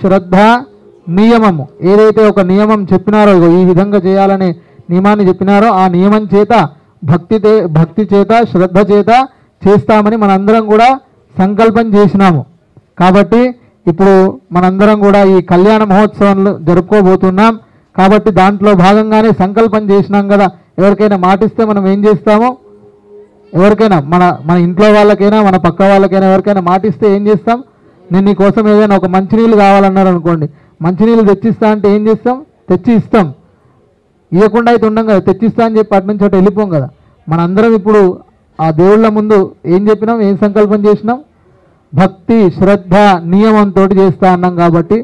శ్రద్ధ నియమము. ఏదైతే ఒక నియమం చెప్పినారో, ఈ విధంగా చేయాలనే నియమాన్ని చెప్పినారో ఆ నియమం చేత భక్తి చేత శ్రద్ధ చేత చేస్తామని మనందరం కూడా సంకల్పం చేసినాము. కాబట్టి ఇప్పుడు మనందరం కూడా ఈ కళ్యాణ మహోత్సవంలో జరుపుకోబోతున్నాం. కాబట్టి దాంట్లో భాగంగానే సంకల్పం చేసినాం కదా. ఎవరికైనా మాటిస్తే మనం ఏం చేస్తామో, ఎవరికైనా మన ఇంట్లో వాళ్ళకైనా మన పక్క వాళ్ళకైనా ఎవరికైనా మాటిస్తే ఏం చేస్తాం? నేను నీ కోసం ఏదైనా ఒక మంచినీళ్ళు కావాలన్నారు అనుకోండి, మంచినీళ్ళు తెచ్చిస్తా అంటే ఏం చేస్తాం? తెచ్చి ఇస్తాం. ఇవ్వకుండా అయితే ఉండం కదా, తెచ్చిస్తా అని చెప్పి అటు నుంచి అటు వెళ్ళిపోం కదా. మనందరం ఇప్పుడు ఆ దేవుళ్ళ ముందు ఏం చెప్పినాం, ఏం సంకల్పం చేసినాం? భక్తి శ్రద్ధ నియమంతో చేస్తా అన్నాం. కాబట్టి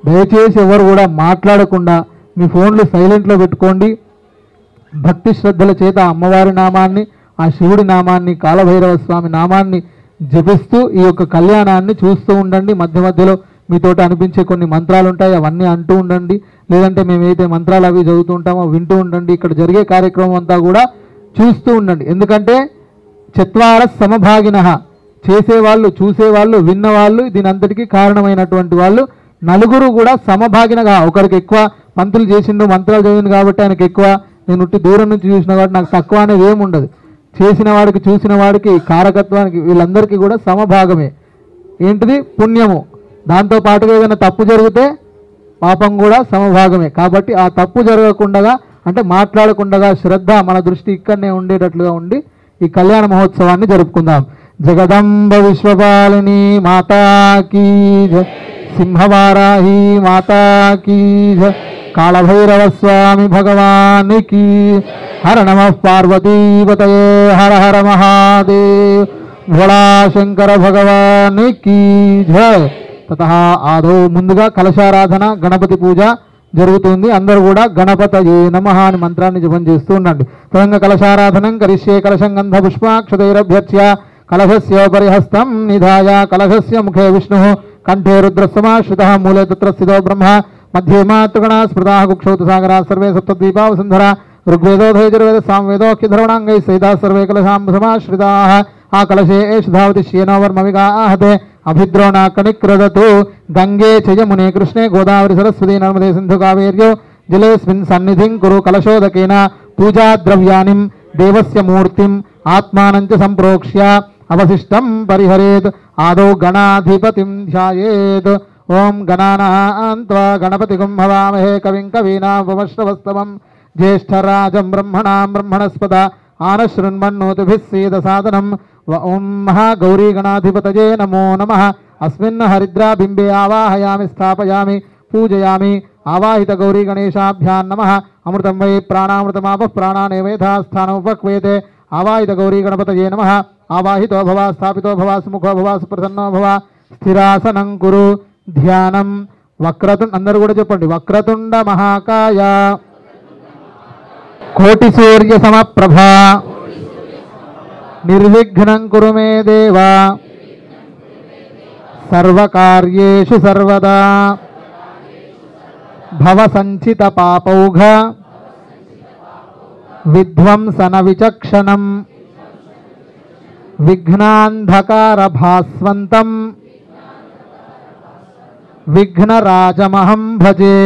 దయచేసి ఎవరు కూడా మాట్లాడకుండా మీ ఫోన్లు సైలెంట్లో పెట్టుకోండి. భక్తి శ్రద్ధల చేత అమ్మవారి నామాన్ని, ఆ శివుడి నామాన్ని, కాలభైరవ స్వామి నామాన్ని జపిస్తూ ఈ యొక్క కళ్యాణాన్ని చూస్తూ ఉండండి. మధ్య మధ్యలో మీతోటి అనిపించే కొన్ని మంత్రాలు ఉంటాయి, అవన్నీ అంటూ ఉండండి. లేదంటే మేమైతే మంత్రాలు అవి చదువుతూ ఉంటామో వింటూ ఉండండి. ఇక్కడ జరిగే కార్యక్రమం అంతా కూడా చూస్తూ ఉండండి. ఎందుకంటే చత్వార సమభాగినః, చేసేవాళ్ళు, చూసేవాళ్ళు, విన్నవాళ్ళు, దీని అంతటికీ కారణమైనటువంటి వాళ్ళు నలుగురు కూడా సమభాగినగా. ఒకరికి ఎక్కువ పంతులు చేసిండు, మంత్రాలు చదివింది కాబట్టి ఆయనకి ఎక్కువ, నేను ఉట్టి దూరం నుంచి చూసిన కాబట్టి నాకు తక్కువ అనేది ఏముండదు. చేసిన వాడికి, చూసిన వాడికి, కారకత్వానికి వీళ్ళందరికీ కూడా సమభాగమే. ఏంటిది? పుణ్యము. దాంతో పాటుగా ఏదైనా తప్పు జరిగితే పాపం కూడా సమభాగమే. కాబట్టి ఆ తప్పు జరగకుండా, అంటే మాట్లాడకుండా శ్రద్ధ మన దృష్టి ఇక్కడనే ఉండేటట్లుగా ఉండి ఈ కళ్యాణ మహోత్సవాన్ని జరుపుకుందాం. జగదంబ విశ్వపాలిని మాతాకి జై, సింహవారాహి మాతాకి జై, కాళభైరవ స్వామి భగవానికి హర నమః పార్వతీపతయే హర హర మహాదేవ్ భోళా శంకర భగవానికి జై. తతః ఆదౌ ముందుగా కలశారాధన, గణపతి పూజ జరుగుతుంది. అందరూ కూడా గణపతయే నమః అని మంత్రాన్ని జపం చేస్తూ ఉండండి. తదంగ కలశారాధనం కరిష్యే. కలశం గంధ పుష్పాక్షతైరభ్యర్చ్య కలశస్యోపరి హస్తం నిధాయ కలశస్య ముఖే విష్ణుః కంఠే రుద్రస్సమాశ్రితః మూలే తత్ర స్థితో బ్రహ్మ మధ్యే మాతృగణా స్మృతాః కుక్షౌతు సాగరా సర్వే సప్తద్వీపా వసుంధరా ఋగ్వేదోధైర్వేద సామవేదోఖ్యధర్వణాంగై సహితా సర్వే కలశాం సమాశ్రితాః ఆ కలశే ఏషధావతి శ్యేనోవర్మవిగాహతే అభిద్రోణా కణిక్రదతు గంగే చయమునే కృష్ణే గోదావరి సరస్వతి నర్మదే సింధు కావేర్యో జలేస్మిన్ సన్నిధిం కురు కలశోదకేన పూజా ద్రవ్యానిం దేవస్య మూర్తిం ఆత్మానంచ సంప్రోక్ష్య అవశిష్టం పరిహరేత్. ఆదౌ గణాధిపతిం ధ్యాయేత్. ఓం గణానాం త్వా గణపతిగం హవామహే కవిం కవీనాముపమశ్రవస్తమం జ్యేష్ఠరాజం బ్రహ్మణాం బ్రహ్మణస్పద ఆనశృణ్వన్నోతిభిः सीदसादनं ओं महागौरीगणाधिपतये नमो नमः। अस्मिन् हरिद्राबिम्बे आवाहयामि स्थापयामि पूजयामि आवाहित गौरीगणेशाभ्यां नमः। अमृतं वै प्राणामृतमापः प्राणानेवेधा स्थानमुपक्वेते आवाहित गौरीगणपतये नमः। आवाहितो भव स्थापितो भव सुमुखो भव सुप्रसन्नो भव स्थिरासनं कुरु ध्यानं वक्रतुंड अंदरू कूडा चेप्पंడి वक्रतुंड महाकाय कोटि सूर्य समप्रभा निर्विघ्नं कुरु मे देव सर्वकार्येषु सर्वदा भव संचित पापौघ विध्वंसन विचक्षणं विघ्नांधकार भास्वन्तं विघ्नराजमहं भजे।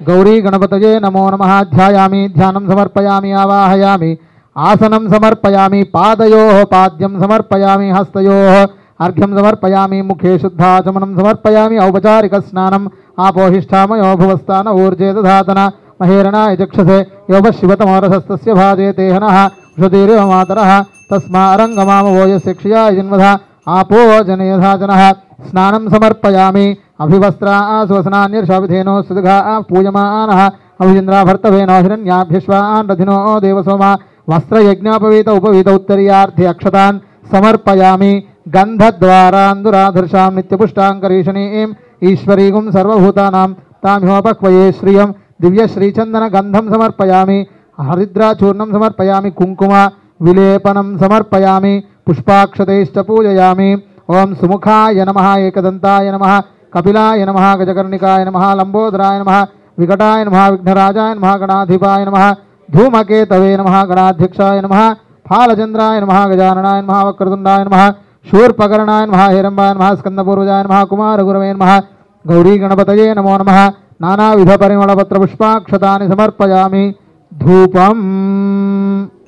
गौरी गणपतये नमो नमः। ध्यायामि ध्यानं समर्पयामि आवाहयामि आसनं समर्पयामि पादयोः पाद्यं समर्पयामि हस्तयोः अर्घ्यं समर्पयामि मुखे शुद्धाचमनं समर्पयामि औपचारिक स्नानम् आपोहिष्ठामयो भुवस्थान ऊर्जे दधातन महेरणाय चक्षसे योपशिवतमोरसस्तस्य भाजे तेहनः उषतीरिव मातरः तस्मारङ्गमामवो यस्य क्षयाय जिन्वधः आपो जनयधाजनः। स्नानं समर्पयामि अभिवस्त्रा स्वसनान्यर्षाविधेनो सुदघा पूयमानः अभिन्द्राभर्तवेनो हिरण्याभ्यश्वान् रथिनो देवसोमा वस्त्रयज्ञापवीत उपवीत उत्तरीयार्थे अक्षतान् समर्पयामि। गन्धद्वारान्दुराधर्षां नित्यपुष्टाङ्करीषणीं ईश्वरीगुं सर्वभूतानां तामिहोपक्वये श्रियं दिव्यश्रीचन्दनगन्धं समर्पयामि। हरिद्राचूर्णं समर्पयामि कुङ्कुम विलेपनं समर्पयामि पुष्पाक्षतैश्च पूजयामि। ओं सुमुखाय नमः एकदन्ताय नमः कपिलाय नमः गजकर्णिकाय नमः लंबोदराय नमः विकटाय नमः विघ्नराजाय नमः गणाधिपाय नमः धूमकेतवे नमः गणाध्यक्षाय नमः फालचंद्राय नमः गजाननाय नमः वक्रतुंडाय नमः शूर्पकर्णाय नमः हिरण्मयाय नमः स्कंदपूर्वजाय नमः कुमारगुरवे नमः गौरी गणपतये नमो नमः नानाविधपरिमलपत्रपुष्पाक्षतानि समर्पयामि धूपम्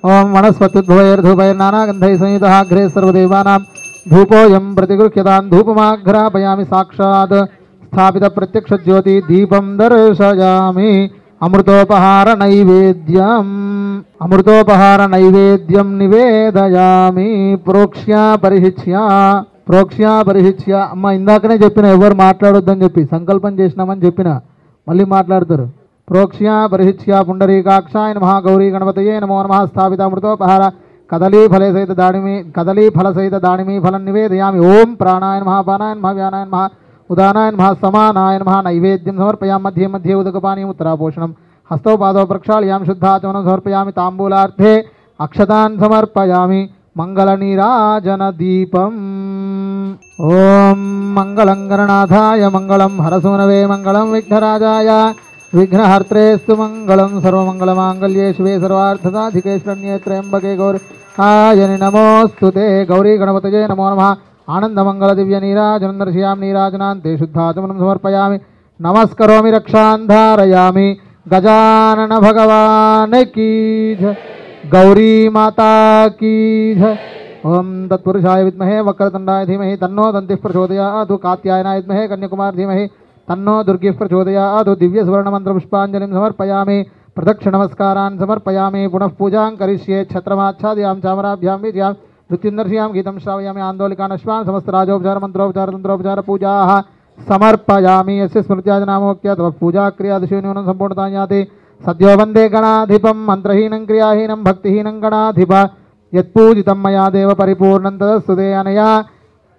ओम वनस्पत्युद्भवैर्धूपैर्नानागन्धैः संयुतः अग्रे सर्वदेवानां धूपोऽयं प्रतिगृह्यतां धूपमाघ्रापयामि साक्षात् स्थापितप्रत्यक्षज्योति दीपं दर्शयामि अमृतोपहार नैवेद्यं निवेदयामि ప్రోక్ష్యా పరిహిచ్య అమ్మ ఇందాకనే చెప్పిన ఎవరు మాట్లాడొద్దని చెప్పి సంకల్పం చేసినామని చెప్పిన మళ్ళీ మాట్లాడతారు ప్రోక్ష్యా పరిహిచ్య పుండరీకాక్షాయ నమః గౌరీ గణపతయే నమో నమః స్థాపిత అమృతోపహార కదలీఫలసహిత దాడిమీ ఫలం నివేదయామి ఓం ప్రాణాయ నమః పానాయ నమః వ్యానాయ నమః ఉదానాయ నమః సమానాయ నమః నైవేద్యం సమర్పయామి మధ్యే మధ్యే ఉదకపానీయం ఉత్తరాపోషణం హస్తౌ పాదౌ ప్రక్షాళయామి శుద్ధాచమనం సమర్పయామి తాంబూలార్థే అక్షతాన్ సమర్పయామి మంగళనీరాజన దీపం ఓం మంగళం గణనాథాయ మంగళం హరసూనవే మంగళం విఘ్నరాజాయ విఘ్నహర్త్రేస్తు మంగళం సర్వమంగళమాంగళ్యే శివే సర్వార్థసాధికే శరణ్యే త్రయంబకే గౌరీ నమోస్తుతే గౌరీ గణపతయే నమో నమః ఆనందమంగళ దివ్య నీరాజనం దర్శయామి నీరాజనాంతే శుద్ధాచమనం సమర్పయామి నమస్కరోమి రక్షాన్ ధారయామి गजानन भगवान की जय गौरी माता की जय ओम तत्पुरुषाय विद्महे वक्रतुंडाय धीमहि तन्नो दन्तिः प्रचोदयात् कात्यायनाय विद्महे कन्याकुमार धीमहि तन्नो दुर्गिः प्रचोदयात् दिव्य स्वर्ण मंत्र पुष्पांजलिं समर्पयामि प्रदक्षिण नमस्कारान् समर्पयामि पुनः पूजां करिष्ये छत्रमाच्छादयां चामराभ्यां विजयां नृत्यं गीतं श्रावयामि आन्दोलिकान् अश्वान् समस्त राजोपचार मंत्रोपचार तंत्रोपचार पूजाः समर्पयामि यस्य स्मृत्याजनामोक्त्या तव पूजा क्रियादिशून्यूनं सम्पूर्णता याति सद्यो वन्दे गणाधिपं मन्त्रहीनं क्रियाहीनं भक्तिहीनं गणाधिप यत्पूजितं मया देव परिपूर्णं तदस्तु ते अनया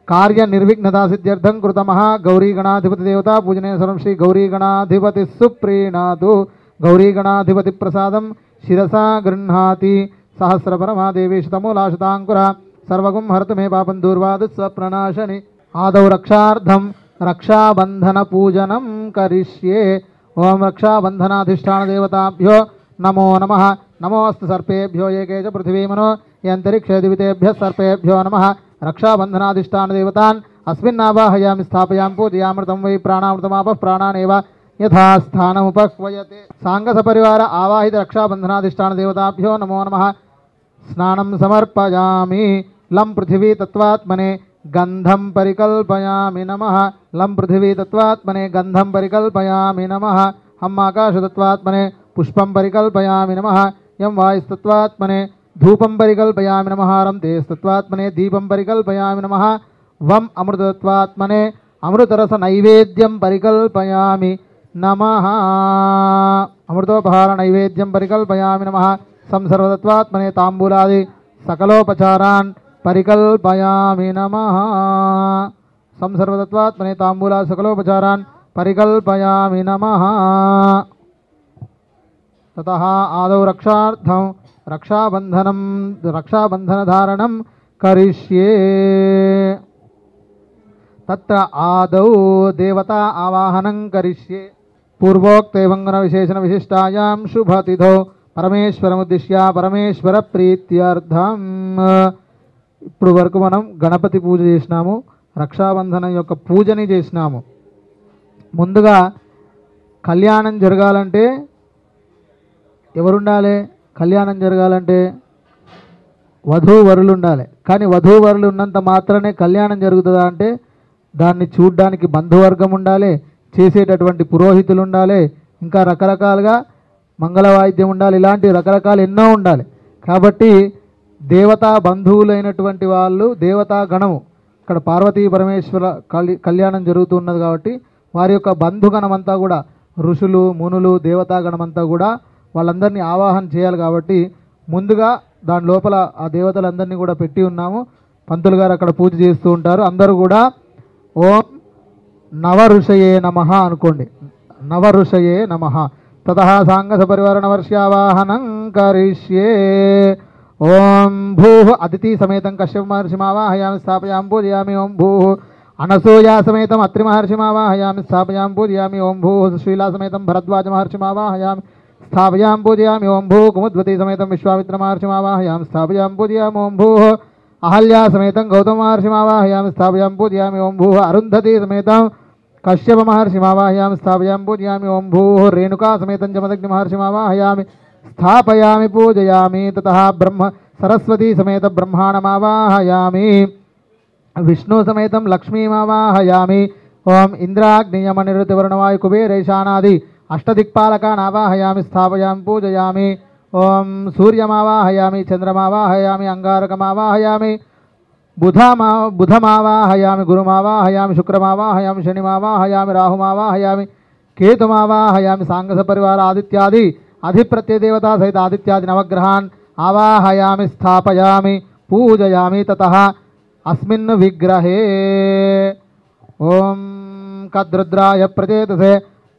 कार्यनिर्विघ्नता सिद्ध्यर्थं कृतमः गौरी गणाधिपति देवता पूजने सर्वं श्री गौरी गणाधिपति सुप्रीणातु गौरी गणाधिपति प्रसादं शिरसा गृह्णाति सहस्रपरमा देवी शतमूलाशताङ्कुरा सर्वगुं हरतु मे पापं दूर्वादु स्वप्रणाशनि आदौ रक्षार्थं रक्षाबंधन पूजनं करिष्ये ओम रक्षाबंधनाधिष्ठान देवताभ्यो नमो नमः नमोस्तु सर्पेभ्यो एके च पृथिवी मनो यन्तरिक्षे दिवितेभ्यः सर्पेभ्यो नमः रक्षाबंधनाधिष्ठान देवतान् अस्मिन्नावाहयामि स्थापयामि पूजयामृतं वै प्राणामृतमापः प्राणानेव यथा स्थानमुपह्वयते सांगसपरिवार आवाहित रक्षाबंधनाधिष्ठान देवताभ्यो नमो नमः स्नानं समर्पयामि लं पृथिवी तत्त्वात्मने गंधम परिकल्पयामि नमः लं पृथिवी तत्त्वात्मने गंधम परिकल्पयामि नमः हम आकाशतत्त्वात्मने पुष्पं परिकल्पयामि नमः यं वायुस्तत्त्वात्मने धूपं परिकल्पयामि नमः रं तेजस्तत्त्वात्मने दीपं परिकल्पयामि नमः वम अमृतत्वात्मने अमृतरस नैवेद्यं परिकल्पयामि नमः अमृतोपहार नैवेद्यं परिकल्पयामि नमः संसर्वतत्त्वात्मने ताम्बूलादि सकलोपचारान् परिकल्पयामि नमः संसर्वतत्त्वात्मने ताम्बूला सकलोपचारान् परिकल्पयामि नमः ततः आदौ रक्षार्थं रक्षाबंधनधारणं करिष्ये तत्र आदौ देवता आवाहनं करिष्ये पूर्वोक्त वंगन विशेषण विशिष्टायां शुभतिथौ परमेश्वरमुद्दिश्य परमेश्वर प्रीत्यर्थं ఇప్పుడు వరకు మనం గణపతి పూజ చేసినాము రక్షాబంధనం యొక్క పూజని చేసినాము ముందుగా కళ్యాణం జరగాలంటే ఎవరుండాలి కళ్యాణం జరగాలంటే వధూవరులు ఉండాలి కానీ వధూవరులు ఉన్నంత మాత్రమే కళ్యాణం జరుగుతుందా అంటే దాన్ని చూడడానికి బంధువర్గం ఉండాలి చేసేటటువంటి పురోహితులు ఉండాలి ఇంకా రకరకాలుగా మంగళవాయిద్యం ఉండాలి ఇలాంటి రకరకాలు ఎన్నో ఉండాలి కాబట్టి దేవతా బంధువులైనటువంటి వాళ్ళు దేవతా గణము ఇక్కడ పార్వతీ పరమేశ్వర కళ్యాణం జరుగుతున్నది కాబట్టి వారి యొక్క బంధుగణమంతా కూడా ఋషులు మునులు దేవతా గణమంతా కూడా వాళ్ళందరినీ ఆవాహన చేయాలి కాబట్టి ముందుగా దాని లోపల ఆ దేవతలందరినీ కూడా పెట్టి ఉన్నాము పంతులు గారు అక్కడ పూజ చేస్తూ ఉంటారు అందరూ కూడా ఓం నవ ఋషయే నమః అనుకోండి నవ ఋషయే నమః తతః సాంగ సపరివార నవర్ష్యావాహనం కరిష్యే ओम भूः अदिति समेतं कश्यप महर्षिमावाहयामि स्थापयामि पूजयामि ओम भूः अनसूया समेतं अत्रि महर्षिमावाहयामि स्थापयामि पूजयामि ओम भूः सुशीला समेतं भरद्वाज महर्षिमावाहयामि स्थापयामि पूजयामि ओम भूः कुमुद्वती समेतं विश्वामित्र महर्षिमावाहयामि स्थापयामि पूजयामि ओम भूः अहल्या समेतं गौतम महर्षिमावाहयामि स्थापयामि पूजयामि ओं भूः अरुन्धती समेतं कश्यप महर्षिमावाहयामि स्थापयामि पूजयामि ओं भूः रेणुका समेतं जमदग्नि महर्षिमावाहयामि स्थापयामि पूजयामि ततः ब्रह्म सरस्वती समेत ब्रह्माणमावाहयामि विष्णु समेतं लक्ष्मीमावाहयामि ओं इंद्राग्नियमनिरुतिवर्णवायु कुबेरैशानादि अष्टदिक्पालकान् आवाहयामि स्थापयामि पूजयामि ओं सूर्यमावाहयामि चंद्रमावाहयामि अंगारकमावाहयामि बुधमावाहयामि गुरुमावाहयामि शुक्रमावाहयामि शनिमावाहयामि राहुमावाहयामि केतुमावाहयामि सांगस परिवार आदित्यादि अधिप्रत्यदेवता सहित आदित्यादि नवग्रहान् आवाहयामि स्थापयामि पूजयामि ततः अस्मिन् विग्रहे ओम కద్రుద్రాయ ప్రచేతసే.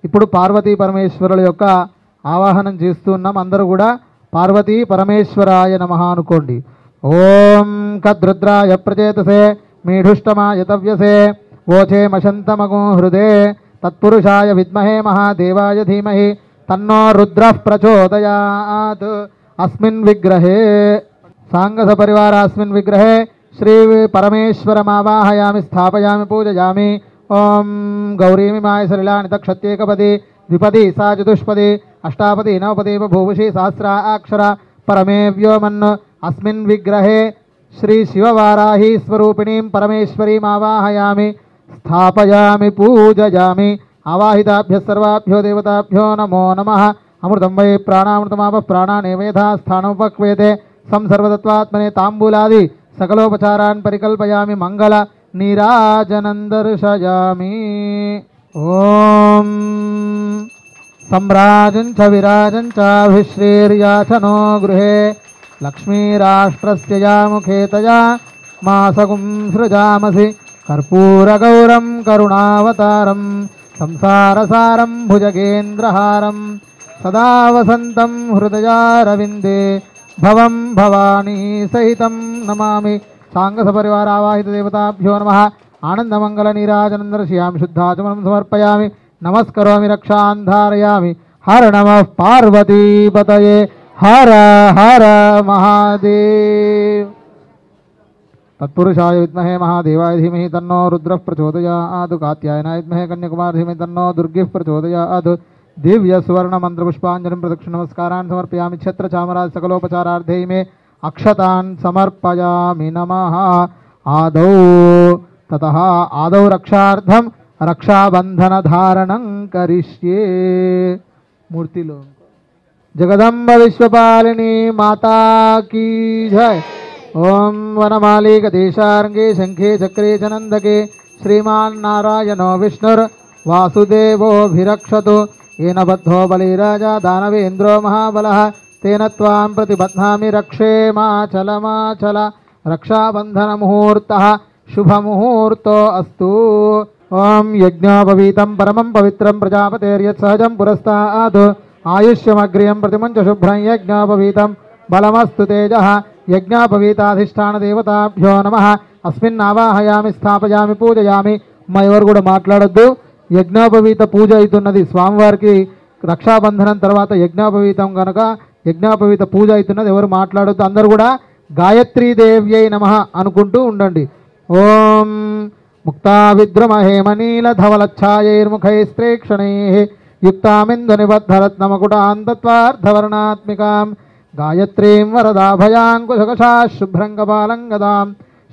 ఇప్పుడు పార్వతీ పరమేశ్వరుల యొక్క ఆవాహనం చేస్తున్నాం. అందరూ కూడా పార్వతీ పరమేశ్వరాయ నమః అనుకోండి. ఓం కద్రుద్రాయ ప్రచేతసే మీఢుష్టమాయ తవ్యసే వోచే మశంతమగో హృదే తత్పురుషాయ విద్మహే మహాదేవాయ ధీమహి తన్నో రుద్రః ప్రచోదయాత్. अस्मिन् विग्रहे सांगस परिवार अस्मिन् विग्रहे श्री परमेश्वरमावाहयामि स्थापयामि पूजयामि ओं गौरीमिमाय सलिलानि तक्षत्येकपदी द्विपदी सा चतुष्पदी अष्टापदी नवपदी बभूवुषी सहस्रा अक्षरा परमे व्योमन्. अस्मिन् विग्रहे श्री शिववाराही स्वरूपिणीं परमेश्वरीमावाहयामि स्थापयामि पूजयामि. आवाहिताभ्यः सर्वाभ्यो देवताभ्यो नमो नमः. अमृतं वै प्राणामृतमाप प्राणानेवेधा स्थानोपक्वेते संसर्वतत्त्वात्मने ताम्बूलादि सकलोपचारान् परिकल्पयामि मंगल नीराजनं दर्शयामि. ओम सम्राजं च विराजं च अभिश्रीर्याचनो गृहे लक्ष्मीराष्ट्रस्य यामुखे तया मासगुं सृजामसि कर्पूरगौरं करुणावतारं संसारसारं भुजगेन्द्रहारं सदा वसन्तं हृदयारविन्दे भवं भवानी सहितं नमामि. सांगस परिवार आवाहित देवताभ्यो नमः. आनंदमंगल नीराजनं दर्शयामि शुद्धाचमनं समर्पयामि नमस्करोमि रक्षान् धारयामि. हर नमः पार्वतीपतये हर हर महादेव. तत्पुरुषाय विद्महे महादेवाय धीमहि तन्नो रुद्रः प्रचोदयात्. कात्यायनाय विद्महे कन्याकुमारी धीमहि तन्नो दुर्गिः प्रचोदयात्. दिव्य सुवर्ण मंत्र पुष्पांजलिं प्रदक्षिण नमस्कारान् समर्पयामि. छत्र चामराज सकलोपचारार्थे मे अक्षतान् समर्पयामि नमः. आदौ ततः आदौ रक्षार्थं रक्षाबंधन धारणं करिष्ये. मूर्तिलो जगदम्ब विश्वपालिनी माता की जय. ओम वनमाली गदेशार्गे शंखे चक्रे च नंदके श्रीमान् नारायणो विष्णुर् वासुदेवोऽभिरक्षतु. येन बद्धो बलिराजा दानवेन्द्रो महाबलः तेन त्वां प्रतिबध्नामि रक्षेमाचलमाचल. रक्षाबंधन मुहूर्तः शुभ मुहूर्तो अस्तु. ओं यज्ञोपवीतं परमं पवित्रं प्रजापतेर्यत्सहजं पुरस्तात् आयुष्यमग्रियं प्रतिमुञ्च शुभ्रं यज्ञोपवीतं बलमस्तु तेजः. यज्ञोपवीताधिष्ठान देवताभ्यो नमः. अस्मिन् आवाहयामि स्थापयामि पूजयामि. ఎవరు కూడా మాట్లాడొద్దు. యజ్ఞోపవీత పూజ అవుతున్నది స్వామివారికి. రక్షాబంధనం తర్వాత యజ్ఞోపవీతం కనుక యజ్ఞోపవీత పూజ అవుతున్నది. ఎవరు మాట్లాడొద్దు. అందరూ కూడా గాయత్రీ దేవ్యై నమః అనుకుంటూ ఉండండి. ఓం ముక్తా విద్రమహేమనీల ధవలఛాయైర్ముఖైస్త్రేక్షణైః యుక్తామిందునిబద్ధరత్నమకుటాంతత్వార్ధవర్ణాత్మికాం గాయత్రీం వరదాభయాంకుశకషా శుభ్రంగపాలం గదాం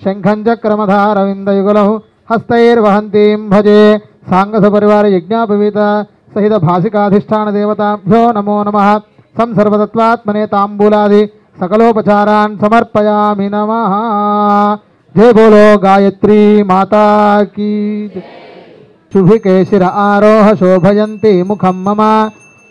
శంఖం చక్రమధారవిందయుగలౌ हस्तैर्वहन्तीं भजे. सांगस परिवार यज्ञोपवीत सहित भासिकाधिष्ठान देवताभ्यो नमो नमः. संसर्वतत्त्वात्मने ताम्बूलादि सकलोपचारान् समर्पयामि नमः. जय बोलो गायत्री माता की. शुभिके शिर आरोह शोभयन्ति मुखं मम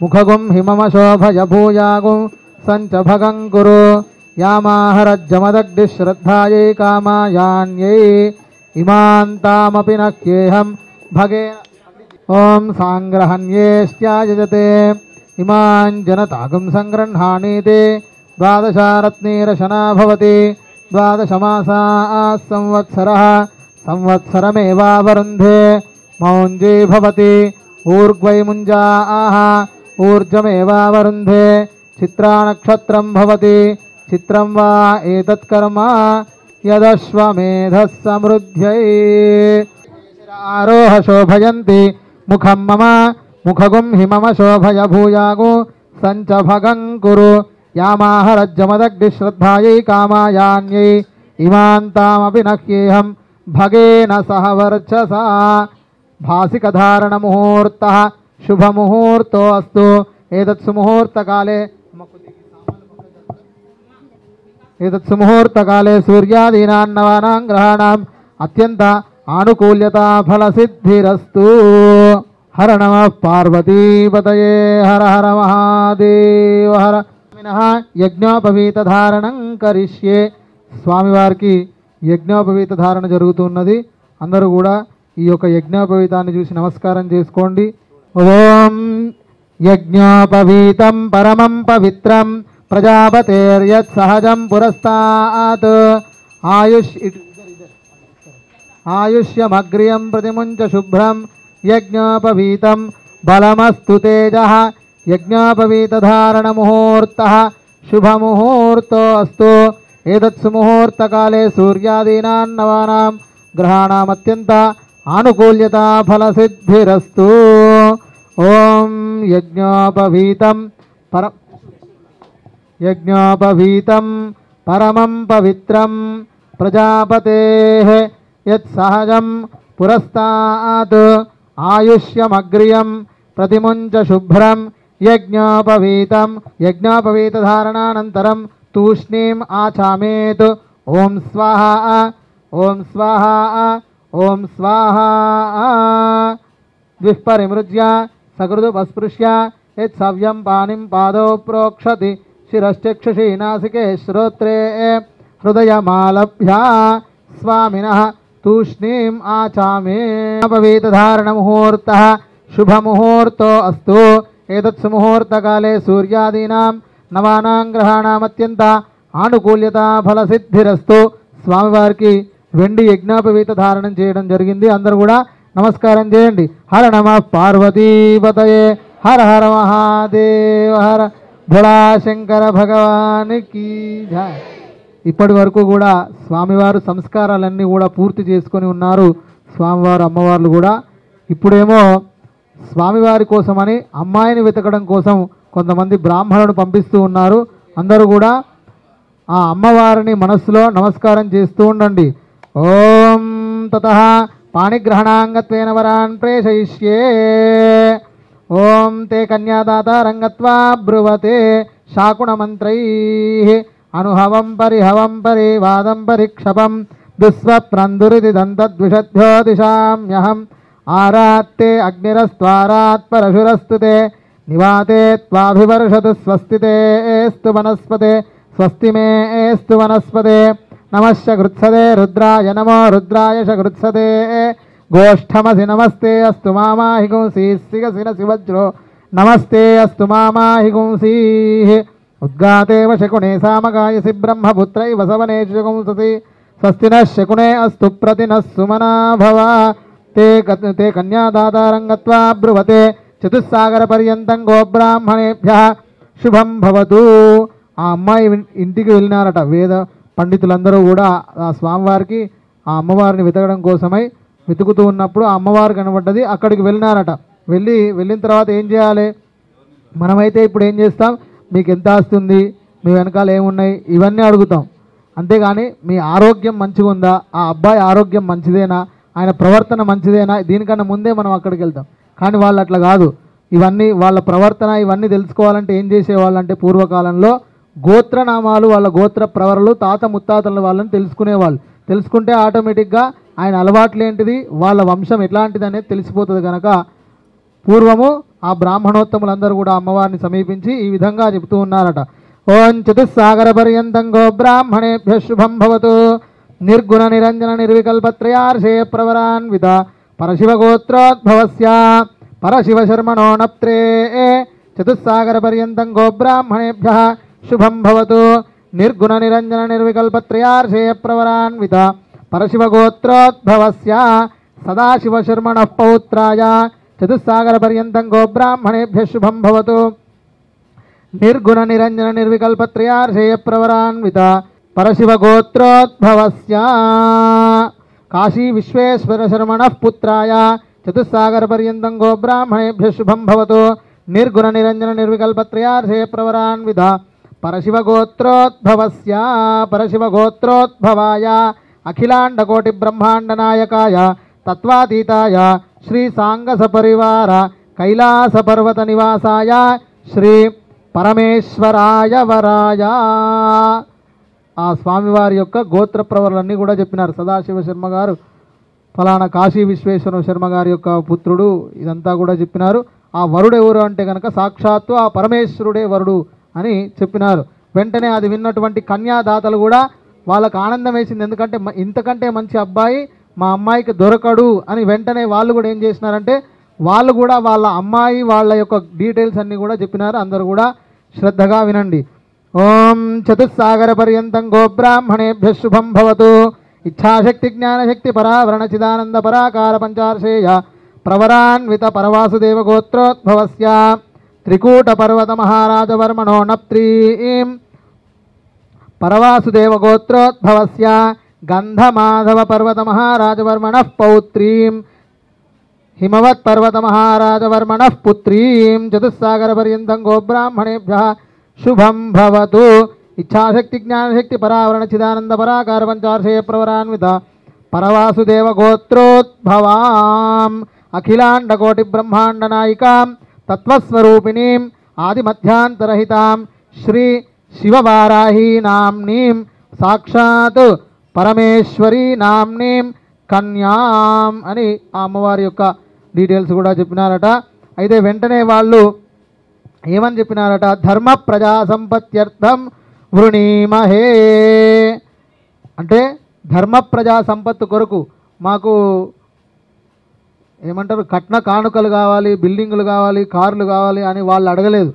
मुखगुं हिमम शोभय भूयागुं सञ्च भगं कुरु. यामाहरज्जमदग्निः श्रद्धायै कामायान्यै इमान्तामपि नक्येऽहं भगे. ओं सांग्रहण्येष्ट्यायजते इमान् जनतागं संगृह्णानीति. द्वादशारत्नीरशना भवति. द्वादशमासा संवत्सरः संवत्सरमेवावरुन्धे मौञ्जी भवति. ऊर्ग्वै मुञ्जा आह ऊर्जमेवावरुन्धे. चित्रानक्षत्रं भवति. चित्रं वा एतत्कर्म यदश्वमेधः समृद्ध्यै आरोह शोभयन्ति मुखं मम मुखगुं हि मम शोभय भूयागो सञ्च भगं कुरु यामाहरज्जमदग्निश्रद्धायै कामायान्यै इमान्तामपि नह्येऽहं भगेन सह वर्चसा भासिकधारणमुहूर्तः शुभमुहूर्तोऽस्तु एतत्सु मुहूर्तकाले सूर्यादीनां नवानां ग्रहाणाम् अत्यन्त आनुकूल्यता फलसिद्धिरस्तु। हर नमः पार्वतीपतये हर हर महादेव हर యజ్ఞోపవీత ధారణం కరిష్యే స్వామివారికి యజ్ఞోపవీత ధారణ జరుగుతున్నది. అందరూ కూడా ఈ యొక్క యజ్ఞోపవీతాన్ని చూసి నమస్కారం చేసుకోండి. ఓం యజ్ఞోపవీతం పరమం పవిత్రం ప్రజాపతేర్యత్ సహజం పురస్తాత్ ఆయుష్యమగ్రియం ప్రతిముంచ శుభ్రం యజ్ఞోపవీతం బలమస్తు తేజః యజ్ఞోపవీతధారణ ముహూర్తః శుభముహూర్తోऽस्तु ఏతత్సు ముహూర్తకాలే సూర్యాదీనాం నవానాం గ్రహాణాం అత్యంత ఆనుకూల్యతా ఫలసిద్ధిరస్తు. ఓం యజ్ఞోపవీతం పరమం పవిత్రం ప్రజాపతేః యత్సహజం పురస్తాత్ ఆయుష్యమగ్రియం ప్రతిముంచ శుభ్రం యజ్ఞోపవీతం యజ్ఞోపవీతధారణానంతరం తూష్ణీం ఆచామేత్. ఓం స్వాహా ఓం స్వాహా ఓం స్వాహా ద్విఃపరిమృజ్య సకృదుపస్పృశ్య యత్సవ్యం పాణిం పాదౌ ప్రోక్షతి శిరశ్చక్షుషి నాసికే శ్రోత్రే హృదయమాలభ్య స్వామినః తూష్ణీం ఆచామే. పవితధారణముహూర్తః శుభముహూర్తోऽस्तु ఏతత్సు ముహూర్తకాలే సూర్యాదీనాం నవానాం గ్రహాణాం అత్యంత ఆనుకూల్యతా ఫలసిద్ధిరస్తు. స్వామివారికి వెండి యజ్ఞోపవీత ధారణం చేయడం జరిగింది. అందరూ కూడా నమస్కారం చేయండి. హర నమః పార్వతీపతయే హర హర మహాదేవ హర భోళా శంకర భగవానికి జై. ఇప్పటి వరకు కూడా స్వామివారు సంస్కారాలన్నీ కూడా పూర్తి చేసుకొని ఉన్నారు స్వామివారు అమ్మవార్లు కూడా. ఇప్పుడేమో స్వామివారి కోసమని అమ్మాయిని వెతకడం కోసం కొంతమంది బ్రాహ్మణులను పంపిస్తూ ఉన్నారు. అందరూ కూడా ఆ అమ్మవారిని మనస్సులో నమస్కారం చేస్తూ ఉండండి. ఓం తతః పాణిగ్రహణాంగత్వేన వరాన్ ప్రేషయిష్యే. ఓం తే కన్యాదాతారంగత్వా బ్రువతే శాకుణమంత్రైః అనుహవం పరిహవం పరివాదం పరిక్షపం దుస్వప్నందురిది దంతద్విషద్భ్యో దిశామ్యహం ఆరాత్తే అగ్నిరస్త్వారాత్ పరశురస్తు తే నివాతే త్వాభివర్షతు స్వస్తితేస్తు వనస్పతే స్వస్తి మేస్తు వనస్పతే నమశ్చ కృత్సదే రుద్రాయ నమో రుద్రాయ చ కృత్సదే గోష్ఠమసి నమస్తే అస్తు మామాహి గుంసీస్సిగసిన శివజ్రో నమస్తే అస్తు మామాహి గుంసీః ఉద్గాతేవ శకునే సామగాయసి బ్రహ్మపుత్రైవ సవనేషు గుంససి స్వస్తి నః శకునే అస్తు ప్రతినః సుమనా భవ. ते कन्यादातारं गत्वा ब्रुवते చతుస్సాగరపర్యంతం గోబ్రాహ్మణేభ్యః శుభం భవతు. ఆ అమ్మాయి ఇంటికి వెళ్ళినారట. వేద పండితులందరూ కూడా ఆ స్వామివారికి ఆ అమ్మవారిని వెతకడం కోసమై వెతుకుతూ ఉన్నప్పుడు ఆ అమ్మవారు కనబడ్డది. అక్కడికి వెళ్ళినారట. వెళ్ళిన తర్వాత ఏం చేయాలి? మనమైతే ఇప్పుడు ఏం చేస్తాం? మీకు ఎంత వస్తుంది, మీ వెనకాల ఏమున్నాయి, ఇవన్నీ అడుగుతాం. అంతేగాని మీ ఆరోగ్యం మంచిగా ఉందా, ఆ అబ్బాయి ఆరోగ్యం మంచిదేనా, ఆయన ప్రవర్తన మంచిదేనా, దీనికన్నా ముందే మనం అక్కడికి వెళ్తాం. కానీ వాళ్ళు అట్లా కాదు. ఇవన్నీ వాళ్ళ ప్రవర్తన ఇవన్నీ తెలుసుకోవాలంటే ఏం చేసేవాళ్ళంటే పూర్వకాలంలో గోత్రనామాలు, వాళ్ళ గోత్ర ప్రవరలు, తాత ముత్తాతల వాళ్ళని తెలుసుకునేవాళ్ళు. తెలుసుకుంటే ఆటోమేటిక్గా ఆయన అలవాట్లు ఏంటిది, వాళ్ళ వంశం ఎట్లాంటిది అనేది తెలిసిపోతుంది. కనుక పూర్వము ఆ బ్రాహ్మణోత్తములందరూ కూడా అమ్మవారిని సమీపించి ఈ విధంగా చెబుతూ ఉన్నారట. ఓం చతుస్సాగర పర్యంతం గో బ్రాహ్మణేభ్యః శుభం భవతు. నిర్గుణ నిరంజన నిర్వికల్పత్రయార్షే ప్రవరాన్విత పరశివగోత్రోద్భవస్య పరశివశర్మణో నప్త్రే చతుస్సాగర పర్యంతం గో బ్రాహ్మణేభ్యః శుభం భవతు. నిర్గుణ నిరంజన నిర్వికల్పత్రయార్షే ప్రవరాన్విత పరశివగోత్రోద్భవస్య సదాశివశర్మణః పౌత్రాయ చతుస్సాగర పర్యంతం గో బ్రాహ్మణేభ్యః శుభం భవతు. నిర్గుణ నిరంజన నిర్వికల్పత్రయార్షే ప్రవరాన్విత परशिवगोत्रोद्भवस्य काशी विश्वेश्वर शर्मणः पुत्राय चतुस्सागरपर्यन्तं गोब्राह्मणेभ्यः शुभं भवतु निर्गुण निरंजन निर्विकल्पत्रयार्थे प्रवरान्वित परशिवगोत्रोद्भवस्य परशिवगोत्रोद्भवाय अखिलाण्डकोटिब्रह्माण्डनायकाय तत्त्वातीताय श्री सांगसपरिवार कैलासपर्वतनिवासाय श्री పరమేశ్వరాయ వరాయ ఆ స్వామివారి యొక్క గోత్ర ప్రవరాలన్నీ కూడా చెప్పినారు. సదాశివ శర్మ గారు ఫలానా కాశీ విశ్వేశ్వర శర్మ గారి యొక్క పుత్రుడు, ఇదంతా కూడా చెప్పినారు. ఆ వరుడు ఎవరు అంటే కనుక సాక్షాత్తు ఆ పరమేశ్వరుడే వరుడు అని చెప్పినారు. వెంటనే అది విన్నటువంటి కన్యాదాతలు కూడా వాళ్ళకు ఆనందం వేసింది. ఎందుకంటే ఇంతకంటే మంచి అబ్బాయి మా అమ్మాయికి దొరకడు అని వెంటనే వాళ్ళు కూడా ఏం చేసినారంటే వాళ్ళు కూడా వాళ్ళ అమ్మాయి వాళ్ళ యొక్క డీటెయిల్స్ అన్నీ కూడా చెప్పినారు. అందరూ కూడా శ్రద్ధగా వినండి. ఓం చతుస్సాగర పర్యంతం గోబ్రాహ్మణేభ్య శుభం భవతు. ఇచ్ఛాశక్తి జ్ఞానశక్తి పరావరణ చిదానంద పరాకార పంచార్షేయ ప్రవరాన్విత పరవాసుదేవ గోత్రోద్భవస్య త్రికూట పర్వత మహారాజవర్మణో నప్త్రీం పరవాసుదేవ గోత్రోద్భవస్య గంధమాధవ పర్వత మహారాజవర్మణః పౌత్రీం हिमवत् पर्वत महाराजवर्मणः पुत्रीं चतुस्सागर पर्यन्तं गोब्राह्मणेभ्यः शुभं भवतु. इच्छाशक्ति ज्ञानशक्ति परावरण चिदानंद पराकार पंचार्षेय प्रवरान्वित परवासुदेव गोत्रोद्भवां अखिलाण्डकोटि ब्रह्माण्ड नायिकां तत्त्वस्वरूपिणीं आदिमध्यांतरहितां श्री शिववाराही नाम्नीं साक्षात् परमेश्वरी नाम्नीं కన్యాం అని ఆ అమ్మవారి యొక్క డీటెయిల్స్ కూడా చెప్పినారట. అయితే వెంటనే వాళ్ళు ఏమని చెప్పినారట, ధర్మ ప్రజా సంపత్త్యర్థం వృణీమహే అంటే ధర్మ ప్రజా సంపత్తు కొరకు మాకు ఏమంటారు కట్న కానుకలు కావాలి, బిల్డింగులు కావాలి, కార్లు కావాలి అని వాళ్ళు అడగలేదు.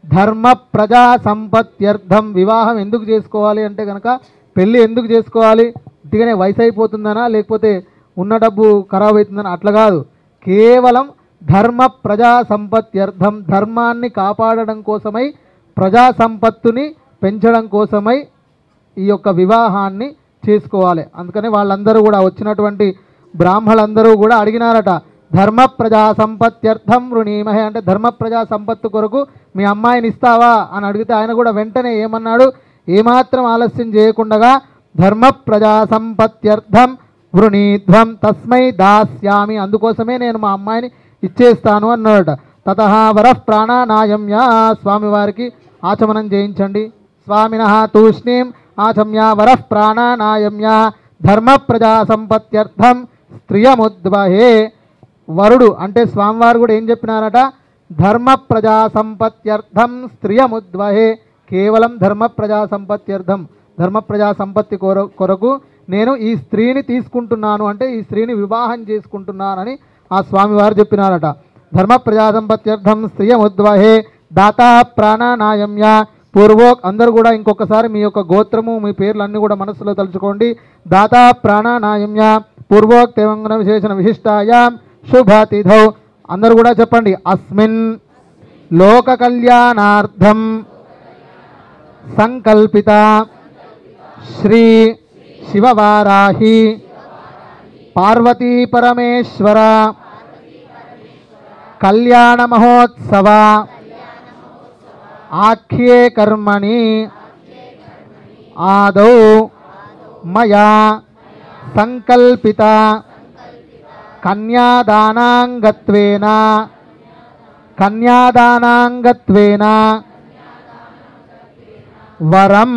ధర్మ ప్రజా సంపత్త్యర్థం వివాహం ఎందుకు చేసుకోవాలి అంటే కనుక పెళ్ళి ఎందుకు చేసుకోవాలి, ఇటుగానే వయసు అయిపోతుందనా లేకపోతే ఉన్న డబ్బు ఖరాబ్ అవుతుందనా అట్లా కాదు. కేవలం ధర్మ ప్రజా సంపత్త్యర్థం ధర్మాన్ని కాపాడడం కోసమై ప్రజా సంపత్తుని పెంచడం కోసమై ఈ యొక్క వివాహాన్ని చేసుకోవాలి. అందుకని వాళ్ళందరూ కూడా వచ్చినటువంటి బ్రాహ్మణులందరూ కూడా అడిగినారట, ధర్మ ప్రజా సంపత్త్యర్థం వృణీమహే అంటే ధర్మ ప్రజా సంపత్తు కొరకు మీ అమ్మాయిని ఇస్తావా అని అడిగితే ఆయన కూడా వెంటనే ఏమన్నాడు, ఏమాత్రం ఆలస్యం చేయకుండా ధర్మ ప్రజా సంపత్త్యర్థం వృణీధ్వం తస్మై దాస్యామి అందుకోసమే నేను మా అమ్మాయిని ఇచ్చేస్తాను అన్నాడట. తతః వరః ప్రాణానాయమ్య స్వామివారికి ఆచమనం చేయించండి. స్వామినః తూష్ణీం ఆచమ్య వరః ప్రాణానాయమ్య ధర్మ ప్రజా సంపత్త్యర్థం స్త్రియముద్వహే. వరుడు అంటే స్వామివారు కూడా ఏం చెప్పినారట, ధర్మ ప్రజా సంపత్త్యర్థం స్త్రియముద్వహే కేవలం ధర్మ ప్రజా సంపత్త్యర్థం ధర్మ ప్రజా సంపత్తి కొరకు నేను ఈ స్త్రీని తీసుకుంటున్నాను అంటే ఈ స్త్రీని వివాహం చేసుకుంటున్నానని ఆ స్వామివారు చెప్పినారట. ధర్మ ప్రజా సంపత్త్యర్థం స్త్రియముద్వహే దాతా ప్రాణానాయమ్య పూర్వోక్ అందరూ కూడా ఇంకొకసారి మీ యొక్క గోత్రము మీ పేర్లు అన్నీ కూడా మనసులో తలుచుకోండి. దాతా ప్రాణానాయమ్య పూర్వోక్తేవంగన విశేషణ విశిష్టాయాం శుభతిథౌ అందరూ కూడా చెప్పండి. అస్మిన్ లోక కళ్యాణార్థం సంకల్పిత శ్రీ శివవారాహి పార్వతీ పరమేశ్వర కళ్యాణ మహోత్సవ ఆఖ్యే కర్మణి ఆదౌ మయా సంకల్పిత కన్యాదానాంగత్వేన వరం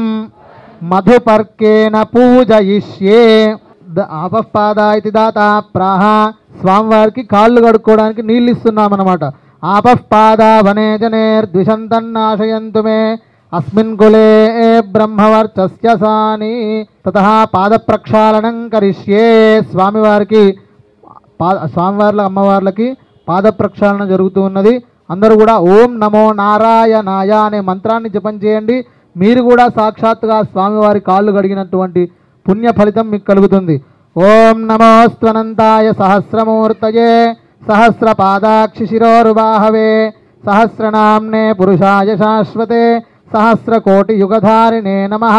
మధుపర్కేణ పూజయిష్యే. ఆపఃపాద ఇది దాత ప్రాహ స్వామివారికి కాళ్ళు కడుక్కోవడానికి నీళ్ళు ఇస్తున్నామన్నమాట. ఆపఃపాద వనే జనేర్ద్విషంతన్నాశయంతు మే అస్మిన్ కులే బ్రహ్మవర్చస్య సాని. తతః పాద ప్రక్షాళనం కరిష్యే స్వామివారికి స్వామివార్ల అమ్మవార్లకి పాద ప్రక్షాళన జరుగుతూ ఉన్నది. అందరూ కూడా ఓం నమో నారాయణాయ అనే మంత్రాన్ని జపం చేయండి. మీరు కూడా సాక్షాత్తుగా స్వామివారి కాళ్ళు కడిగినటువంటి పుణ్య ఫలితం మీకు కలుగుతుంది. ఓం నమోస్త్వనంతాయ సహస్రమూర్తయే సహస్రపాదాక్షి శిరోరుబాహవే సహస్రనామ్నే పురుషాయ శాశ్వతే సహస్రకోటి యుగధారిణే నమః.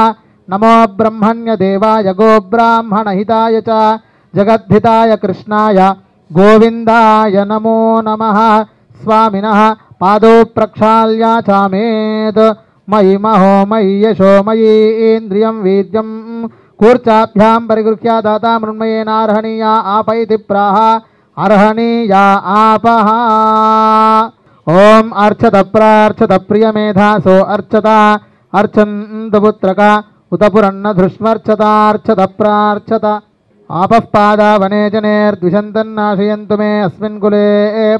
नमो ब्रह्मण्यदेवाय गोब्राह्मणहिताय च जगद्धिताय कृष्णाय गोविन्दाय नमो नमः। स्वामिनः पादौ प्रक्षाल्याचामेत् मयि महो मयि यशो मयि इन्द्रियं वीर्यं कूर्चाभ्यां परिगृह्य दाता मृण्मयेनार्हणीया आपैति प्राह अर्हणीया आपः। ओम अर्चत प्रार्चत प्रियमेधासो अर्चता अर्चन्तपुत्रक उत पुरन्न धृष्मर्चतार्चत प्रार्चत आपः पादावने जनेर्द्विषन्तन्नाशयन्तु मे अस्मिन् कुले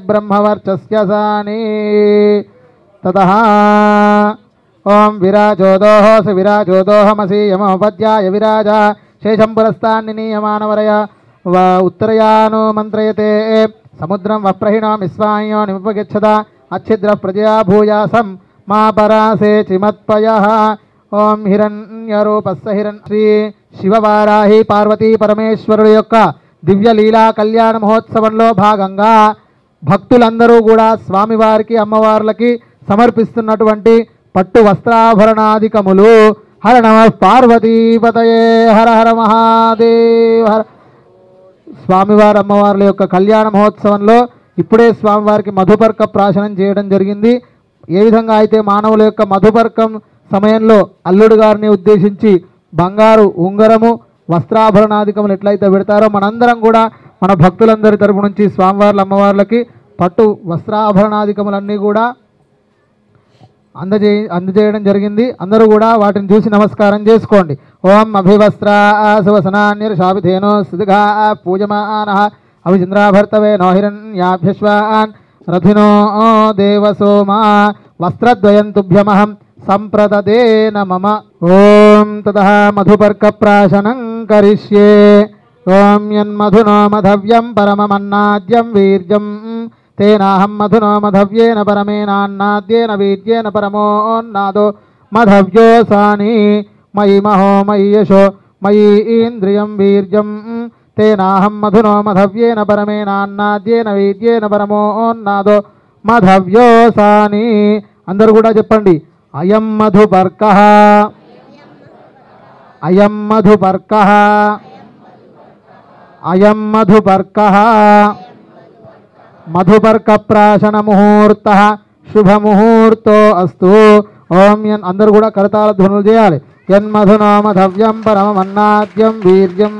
ब्रह्मवर्चस्य सानि। ततः ओम विराजोदोह स विराजोदोहमसि यमोपद्याय विराजा शेषं पुरस्तान्निनीयमानवरय व उत्तरयानो मन्त्रयते समुद्रं वप्रहिणो विश्वायो निमुपगच्छता अच्छिद्र प्रजया भूयासं मा परासे चिमत्पयः। ओम हिरण्यरूपस्य हिरण्य श्री శివవారాహి పార్వతీ పరమేశ్వరుల యొక్క దివ్య లీలా కళ్యాణ మహోత్సవంలో భాగంగా భక్తులందరూ కూడా స్వామివారికి అమ్మవార్లకి సమర్పిస్తున్నటువంటి పట్టు వస్త్రాభరణాధికములు హర నమః పార్వతీపతయే హర హర మహాదేవ హర. స్వామివారి అమ్మవార్ల యొక్క కళ్యాణ మహోత్సవంలో ఇప్పుడే స్వామివారికి మధుపర్క ప్రాశనం చేయడం జరిగింది. ఏ విధంగా అయితే మానవుల యొక్క మధుపర్కం సమయంలో అల్లుడు గారిని ఉద్దేశించి బంగారు ఉంగరము వస్త్రాభరణాధికములు ఎట్లయితే పెడతారో మనందరం కూడా మన భక్తులందరి తరపు నుంచి స్వామివార్ల అమ్మవార్లకి పట్టు వస్త్రాభరణాధికములన్నీ కూడా అందజేయడం జరిగింది. అందరూ కూడా వాటిని చూసి నమస్కారం చేసుకోండి. ఓం అభివస్త్రా సువసనాన్యర్షాభిధేనో సుదిఘా పూజమానః అభిచంద్రాభర్తవే నోహిరణ్యాభ్యశ్వాన్ రథినో దేవసోమా వస్త్రద్వయం తుభ్యమహం సంప్రదదేన మమ. ఓం తతః మధుపర్క ప్రాశనం కరిష్యే. ఓం యన్మధునో మధవ్యం పరమమన్నాద్యం వీర్యం తేనాహం మధునో మధవ్యేన పరమేనాన్నాద్యేన వీర్యేన పరమోన్నాదో మధవ్యోసాని మయి మహో మయి యశో మయి ఇంద్రియం వీర్యం తేనాహం మధునో మధవ్యేన పరమేనాన్నాద్యేన వీర్యేన పరమోన్నాదో మధవ్యోసాని. అందరూ కూడా చెప్పండి. అయం మధుపర్కః అయం మధుపర్కః అయం మధుపర్కః మధుపర్క ప్రాశన ముహూర్త శుభముహూర్తో అస్తు. ఓం యన్ అందరూ కూడా కరతాళ ధ్వనులు చేయాలి. యన్మధునో మధవ్యం పరమమన్నాద్యం వీర్యం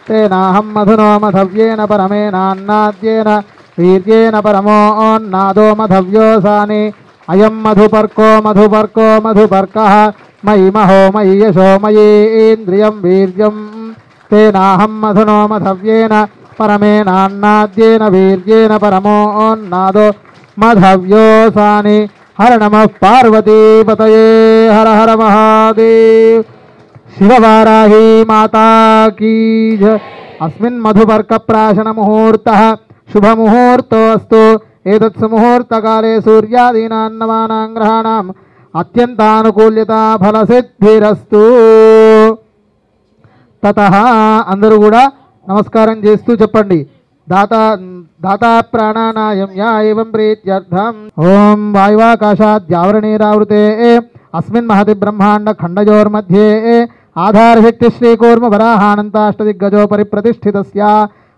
తేనాహం మధునో మధవ్యేన పరమేనాన్నాద్యేన వీర్యేన పరమోన్నాదో మధవ్యోసాని. అయం మధుపర్కో మధుపర్కో మధుపర్కః మయి మహో మయి యశో మయి ఇంద్రియం వీర్యం తేనాహం మధునో మధవ్యేన పరమేనాన్నాద్యేన వీర్యేన పరమోన్నాదో మధవ్యోసాని. హర నమః పార్వతీపతయే హర హర మహాదేవ్. శివవారాహి మాతా కీ జయ. అస్మిన్ మధుపర్క ప్రాశన ముహూర్తః శుభముహూర్తో అస్తు. ఏతత్సు ముహూర్తకాలే సూర్యాదీనాన్నమానాం గ్రహాణం అత్యంతానుకూల్యత ఫలసిద్ధిరస్తు. తతః అందరూ కూడా నమస్కారం చేస్తూ చెప్పండి. దాతా ప్రాణానాయం యా ఏవం ప్రీత్యర్థం. ఓం వాయువాకాశాద్యావరణీరావృతే అస్మిన్ మహతి బ్రహ్మాండ ఖండయోర్मध्ये ఆధారశక్తి శ్రీకూర్మ వరాహానంతాష్టదిగ్గజోపరి ప్రతిష్ఠితస్య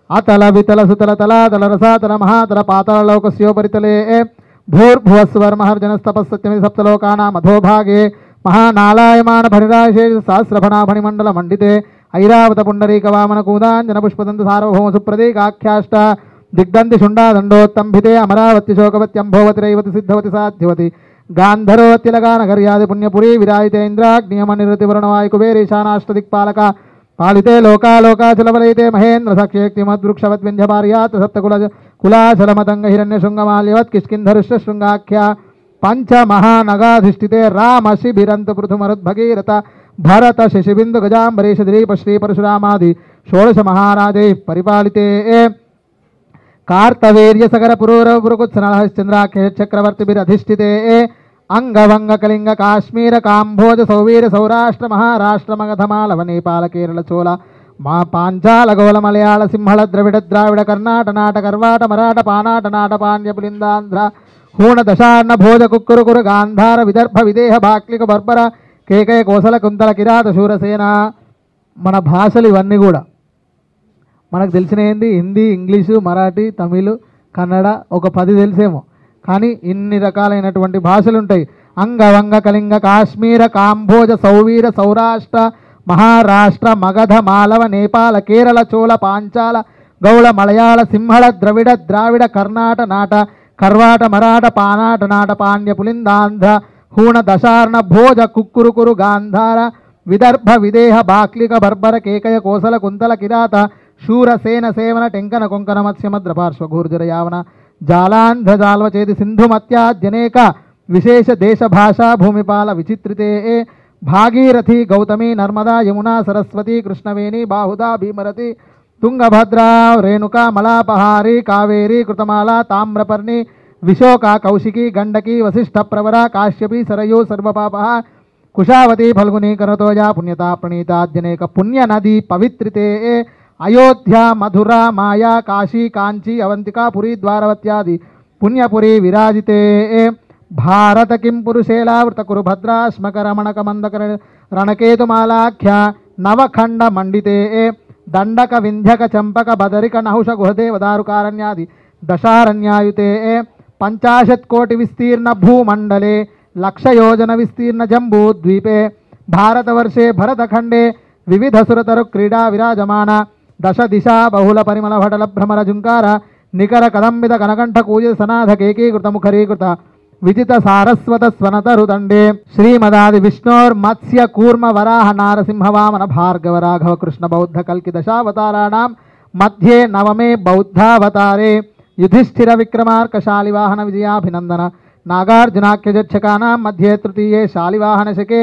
అతల వితల సుతల తలాతల రసాతల మహాతల పాతల లోకస్యోపరితలే భూర్భువస్వర్మహర్జనస్తపస్సత్యమి సప్తలోకానాం అధోభాగే మహానాలాయమాన భణిరాశే సహస్రఫణాఫణిమండల మండితే ఐరావత పుండరీక వామన కూదాంజన పుష్పదంత సార్వభౌమ సుప్రదీకాఖ్యాష్ట దిగ్దంతి శుండాదండోత్తంభితే అమరావతి శోకవత్యంభోవతి రైవతి సిద్ధవతి సాధ్యవతి గాంధరోత్తిలగానగర్యాది పుణ్యపురీ విరాజితేంద్రాగ్నియమనిరతి వరుణవాయు కుబేరీశానాష్టదిక్పాలక పాలితే లోకాలోకాచలవలైతే మహేంద్ర సాక్షేక్తి మద్వృక్షవద్వింధ్యపార్యాత్ సప్తకుల కులాచలమతంగ హిరణ్యశృంగమాల్యవత్ కిష్కింధరుష్ట శృంగాఖ్య పంచమహానగాధిష్ఠితే రామ శిబిరంతు పృథుమరుద్భగీరథ భరత శశిబిందు గజాంబరీష దిలీప శ్రీ పరశురామాది షోడశ మహారాజై పరిపాలితే కార్తవీర్య సగర పురూరవ పురుకుత్సనహశ్చంద్రాఖ్య చక్రవర్తిభిరధిష్ఠితే అంగవంగ కళింగ కాశ్మీర కాంభోజ సౌవీర సౌరాష్ట్ర మహారాష్ట్ర మగధమాలవ నేపాల కేరళ చోళ మా పాంచాల గోళ మలయాళ సింహళ ద్రవిడ ద్రావిడ కర్ణాట నాట కర్వాట మరాఠ పానాట నాట పాండ్య పులిందాంధ్ర హూణ దశార్ణ భోజ కుక్కురు కురు గాంధార విదర్భ విదేహ భాక్లిక బర్బర కేకయ కోసల కుంతల కిరాత శూరసేన. మన భాషలు ఇవన్నీ కూడా మనకు తెలిసిన ఏంది, హిందీ, ఇంగ్లీషు, మరాఠీ, తమిళ్, కన్నడ ఒక 10 తెలిసేమో, కానీ ఇన్ని రకాలైనటువంటి భాషలు ఉంటాయి. అంగ వంగ కళింగ కాశ్మీర కాంభోజ సౌవీర సౌరాష్ట్ర మహారాష్ట్ర మగధ మాలవ నేపాల కేరళ చోళ పాంచాల గౌళ మలయాళ సింహళ ద్రవిడ ద్రావిడ కర్ణాట నాట కర్వాట మరాఠ పానాట నాట పాండ్య పులిందాంధ్ర హూణ దశార్ణ భోజ కుక్కురుకురు గాంధార విదర్భ విదేహ బాక్లిక బర్బర కేకయ కోసల కుంతల కిరాత శూర సేన సేవన టెంకన కొంకణ మత్స్యమద్ర పార్శ్వ ఘూర్జర యావన జాలాంధ్ర జాల్వచేది సింధు మత్యాద్యనేక విశేష దేశ భాషా భూమిపాల విచిత్రితే భాగీరథి గౌతమి నర్మదా యమునా సరస్వతి కృష్ణవేణి బాహుదా భీమరతి తుంగభద్రా రేణుకా మలాపహారి కావేరి కృతమాల తామ్రపర్ణి విశోక కౌశికి గండకి వశిష్ఠ ప్రవర కాశ్యపి సరయు సర్వపాప కుశావతి ఫల్గుని కరతోజా పుణ్యతా ప్రణీతాద్యనేక పుణ్య నది పవిత్రితే అయోధ్య మధుర మాయా కాశీ కాంచీ అవంతికా పురీ ద్వారవత్యాది పుణ్యపురి విరాజితే భారత కిం పురుషేలావృత కురు భద్రా స్మకరమణక మందకర రణకేతుమాలాఖ్య నవఖండ మండితే దండక వింధ్యక చంపక బదరిక నహుష గుహదేవ దారుకారణ్యాది దశారణ్యాయుతే 50 కోటి విస్తీర్ణ భూమండలే లక్షయోజన విస్తీర్ణ జంబూద్వీపే భారతవర్షే భరతఖండే వివిధ సురతరు క్రీడా విరాజమాన దశ దిశా బహుళ పరిమళ భటల భ్రమర జుంకార నికర కదంబిత కనకంఠ కూజ సనాథ కేకీకృత ముఖరీకృత విజిత సారస్వత స్వనతరుదండే శ్రీమదాది విష్ణోర్మత్స్య కూర్మ వరాహ నారసింహ వామన భార్గవ రాఘవ కృష్ణ బౌద్ధ కల్కి దశావతారాణం మధ్యే నవమే బౌద్ధావతారే యుధిష్ఠిర విక్రమార్క శాలివాహన విజయాభినందన నాగార్జునాఖ్యజక్షకానాం మధ్యే తృతీయే శాలివాహన శకే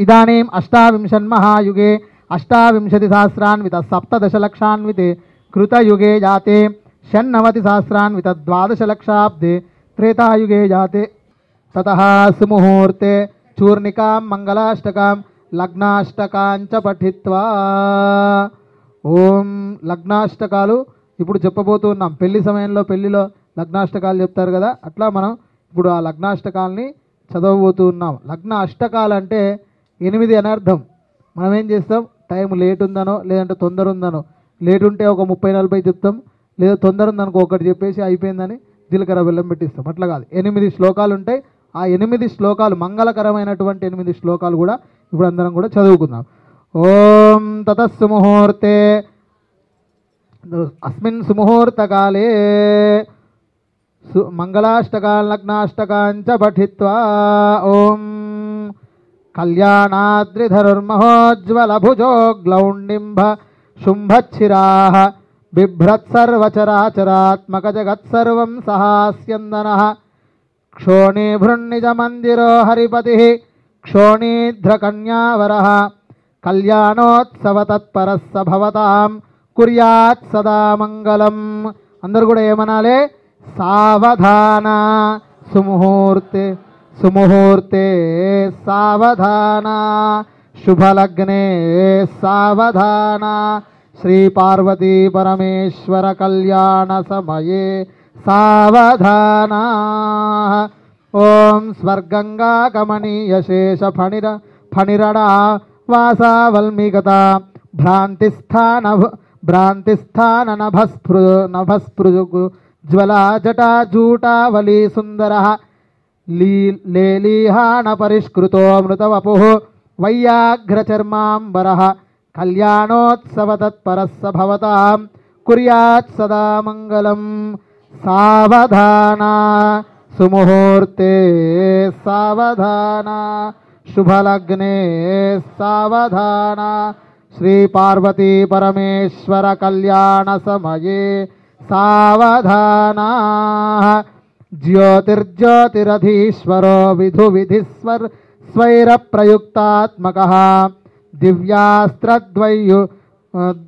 ఇదానీం అష్టావింశన్మహాయుగే అష్టావింశతిసహస్రాన్విత సప్తదశలక్షాన్వితే కృతయుగే జాతే షణ్ణవతిసహస్రాన్విత ద్వాదశలక్షాబ్దే త్రేతాయుగే జాతే తతః సుముహూర్తే చూర్ణికాం మంగళాష్టకాం లగ్నాష్టకాంచ పఠిత్వా. ఓం లగ్నాష్టకాలు ఇప్పుడు చెప్పబోతున్నాం. పెళ్లి సమయంలో పెళ్లిలో లగ్నాష్టకాలు చెప్తారు కదా, అట్లా మనం ఇప్పుడు ఆ లగ్నాష్టకాలని చదవబోతున్నాం. లగ్న అష్టకాలు అంటే 8 అని అర్థం. మనం ఏం చేస్తాం, టైం లేట్ ఉందనో లేదంటే తొందర ఉందనో, లేట్ ఉంటే ఒక 30-40 చెప్తాం, లేదా తొందర ఉందనుకో ఒకటి చెప్పేసి అయిపోయిందని జీలకర్ర బెల్లం పెట్టిస్తాం. అట్లా కాదు, 8 శ్లోకాలు ఉంటాయి. ఆ 8 శ్లోకాలు మంగళకరమైనటువంటి 8 శ్లోకాలు కూడా ఇప్పుడు అందరం కూడా చదువుకుందాం. ఓం తతస్సు ముహూర్తే అస్మిన్ సుముహూర్తకాలే మంగళాష్టకాన్ లగ్నాష్టకాంచ పఠిత్వా. ఓం కళ్యాణాద్రిధరుర్మహోజ్వల భుజో గ్లౌండింబ శుంభచ్చిరాః బిభ్రత్సర్వచరాచరాత్మక జగత్సర్వం సహాస్యందనః క్షోణీభృన్నిజ మందిరో హరిపతిః క్షోణీధ్రకన్యావరః కళ్యాణోత్సవ తత్పరః స భవతాం కుర్యాత్ సదా మంగళం. అందరూ కూడా ఏమనాలి, సావధాన సుముహూర్తే సుముహూర్తే సావధాన శుభలగ్నే సావధాన శ్రీ పార్వతీ పరమేశ్వర కళ్యాణ సమయే సావధాన. ఓం స్వర్గంగా గమనీయ శేష ఫణిరడా వాసావల్మిగత భ్రాంతిస్థాన నభస్పృజు జ్వలా జటాజూటావళీ సుందర లేలీహాన పరిష్కృతో మృతవపు వైయాఘ్రచర్మాంబరః కళ్యాణోత్సవ తత్పరః స భవతాం కుర్యాత్ సదా మంగళం. సావధాన సుముహూర్తే సావధాన శుభలగ్నే సావధాన శ్రీ పార్వతీ పరమేశ్వర కళ్యాణ సమయే సావధాన. జ్యోతిర్జ్యోతిరధీశ్వరో విధు విధిస్వర్ స్వైర ప్రయుక్తాత్మకః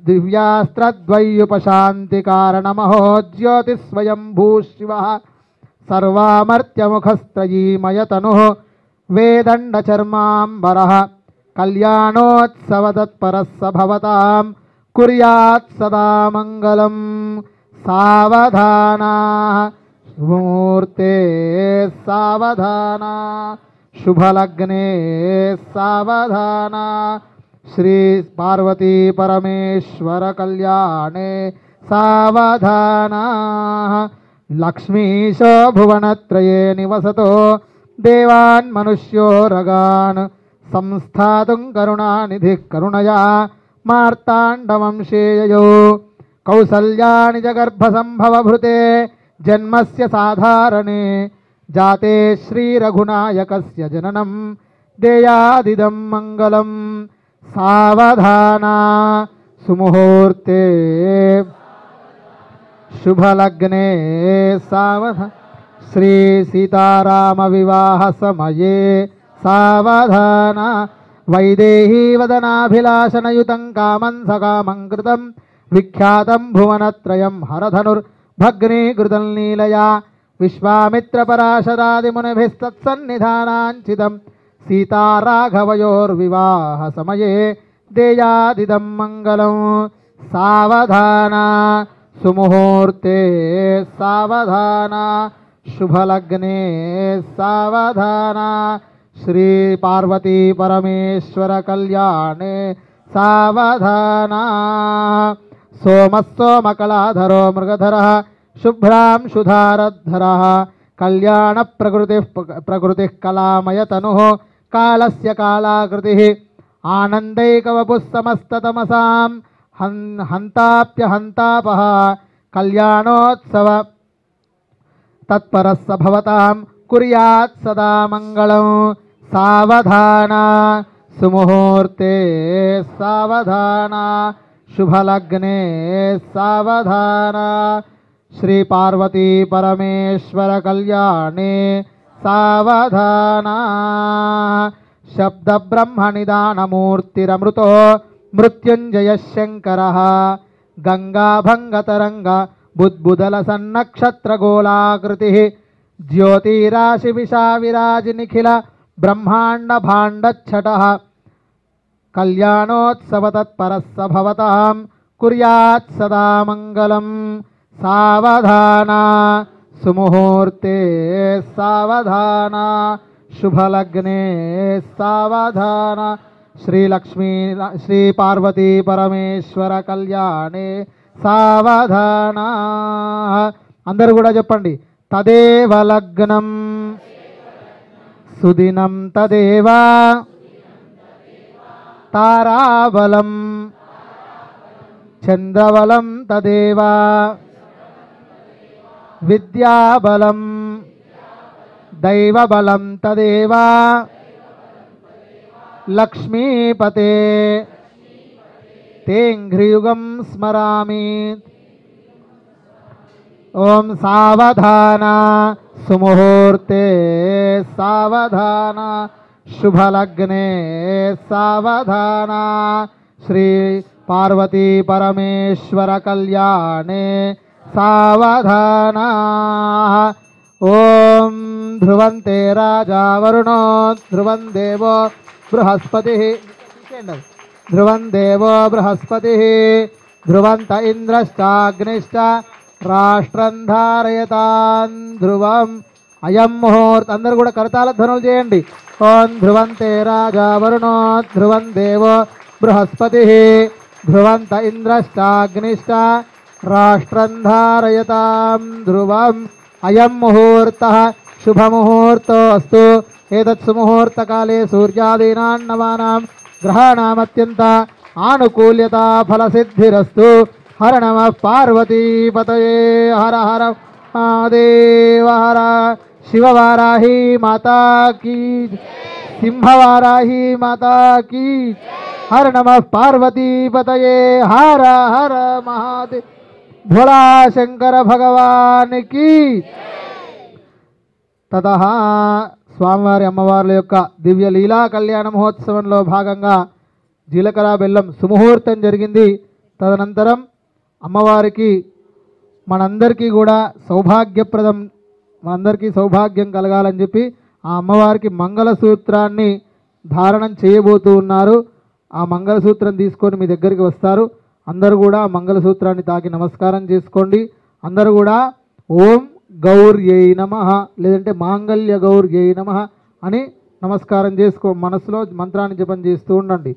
దివ్యాస్త్రద్వయ్యుపశాంతి కారణమహో జ్యోతిస్వయంభూ శివః సర్వామర్త్యముఖస్త్రయీమయతనుః వేదండచర్మాంబరః కళ్యాణోత్సవ తత్పరః స భవతాం కుర్యాత్ సదా మంగళం. సావధాన శుభముహూర్తే సావధాన शुभलग्ने सावधान श्री पार्वती परमेश्वर कल्याणे सावधान लक्ष्मीशो भुवनत्रये निवसतो देवान् मनुष्यो रगान् संस्थातुं करुणानिधिः करुणया मार्ताण्डवंशेययो कौसल्यानि जगर्भसम्भवभृते जन्मस्य साधारणे जाते श्रीरघुनायकस्य जननं देयादिदं मङ्गलं सावधाना सुमुहूर्ते शुभलग्ने सावधान श्री सीताराम विवाह समये सावधान वैदेही वदनाभिलाषणयुतं कामं सकामं कृतं विख्यातं भुवनत्रयं हरधनुर्भग्नीकृतं लीलया विश्वामित्रपराशरादिमुनिभिस्तत्सन्निधानाञ्चितं सीताराघवयोर्विवाह समये देयादिदं मङ्गलं सावधान सुमुहूर्ते सावधान शुभलग्ने सावधान श्री पार्वती परमेश्वर कल्याणे सावधान सोमस्सोमकलाधरो मृगधरः शुभ्रां शुधारद्धरः कल्याण प्रकृतिः कलामयतनुः कालस्य कालाकृतिः आनन्दैकवपुः समस्ततमसां हन्ताप्यहन्तापः कल्याणोत्सव तत्परः स भवतां कुर्यात् सदा मङ्गलं सावधान सुमुहूर्ते सावधान शुभलग्ने सावधान श्री पार्वती परमेश्वर कल्याणे सावधान शब्द ब्रह्मनिदानमूर्तिरमृतो मृत्युंजय शंकरः गंगाभंगतरंग बुद्बुदलसन्नक्षत्रगोलाकृतिः ज्योतिराशिविशाविराजिनिखिल ब्रह्मांड भाण्डच्छटः कल्याणोत्सव तत्परः स भवतां कुर्यात् सदा मङ्गलं सावधान सुमुहूर्ते सावधान शुभलग्ने सावधान श्री पार्वती परमेश्वर कल्याणे सावधान अंदरू కూడా చెప్పండి तदेव लग्नं सुदिनं तदेव ताराबलं चंद्रबलं तदेव विद्याबलं दैवबलं तदेव लक्ष्मीपते तेङ्घ्रियुगं स्मरामि ओम सावधान सुमुहूर्ते सावधान शुभलग्ने सावधान श्री पार्वती परमेश्वर कल्याणे सावधान ओम ध्रुवन्ते राजा वरुणो ध्रुवं देवो बृहस्पतिः ध्रुवं देवो बृहस्पतिः ध्रुवन्त इंद्रश्चाग्निश्च राष्ट्रं धारयतां ध्रुवं अयं मुहूर्त अंदरू కూడా करताल ధ్వనులు చేయండి ओम ध्रुवन्ते राजा वरुणो ध्रुवं देवो बृहस्पतिः ध्रुवन्त इंद्रश्चाग्निश्च राष्ट्रं धारयतां ध्रुवं अयं मुहूर्तः शुभमुहूर्तोऽस्तु एतत् सुमुहूर्तकाले सूर्यादीनां नवानां ग्रहाणामत्यन्त आनुकूल्यता फलसिद्धिरस्तु हर नमः पार्वतीपतये हर हर महादेव हर शिववाराही माता की सिंहवाराही माता की हर नमः पार्वतीपतये हर हर महादेव भोला शंकर भगवान की ततः స్వామివారి అమ్మవార్ల యొక్క దివ్య లీలా కళ్యాణ మహోత్సవంలో భాగంగా జీలకర్ర బెల్లం సుముహూర్తం జరిగింది. తదనంతరం అమ్మవారికి మనందరికీ కూడా సౌభాగ్యప్రదం మనందరికీ సౌభాగ్యం కలగాలని చెప్పి ఆ అమ్మవారికి మంగళసూత్రాన్ని ధారణం చేయబోతూ ఉన్నారు. ఆ మంగళసూత్రం తీసుకొని మీ దగ్గరికి వస్తారు. అందరూ కూడా మంగళసూత్రాన్ని తాకి నమస్కారం చేసుకోండి. అందరూ కూడా ఓం గౌర్యై నమః లేదంటే మాంగళ్య గౌర్యై నమః అని నమస్కారం చేసుకో, మనసులో మంత్రాన్ని జపం చేస్తూ ఉండండి.